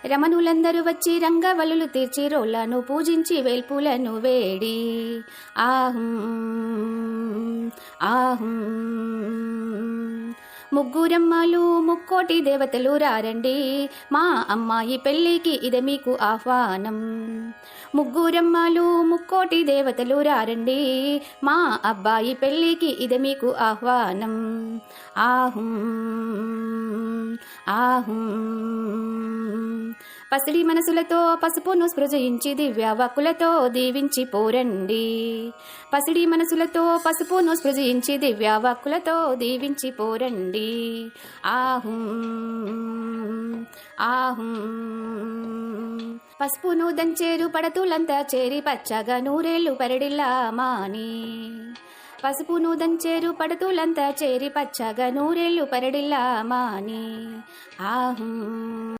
రమణులందరూ వచ్చి రంగవల్లులు తీర్చి రోళ్లను పూజించి వేల్పులను వేడి ఆహుం ఆహుం. ముగ్గురమ్మలు ముక్కోటి దేవతలు రారండి, మా అమ్మాయి పెళ్ళికి ఇది మీకు ఆహ్వానం. ముగ్గురమ్మలు ముక్కోటి దేవతలు రారండి, మా అబ్బాయి పెళ్ళికి ఇది మీకు ఆహ్వానం. ఆహుం ఆహుం. పసిడి మనసులతో పసుపును స్పృశించి దివ్యవాక్కులతో దీవించి పోరండి. పసిడి మనసులతో పసుపును స్పృశించి దివ్యవాక్కులతో దీవించి పోరండి. ఆహుం ఆహుం. పసుపును దంచేరు పడతులంతా చేరి పచ్చగా నూరేళ్లు పరడిల్లా మాని. పసుపును దంచేరు పడతులంతా చేరి పచ్చగా నూరేళ్లు పరడిల్లా మాని. ఆహుం.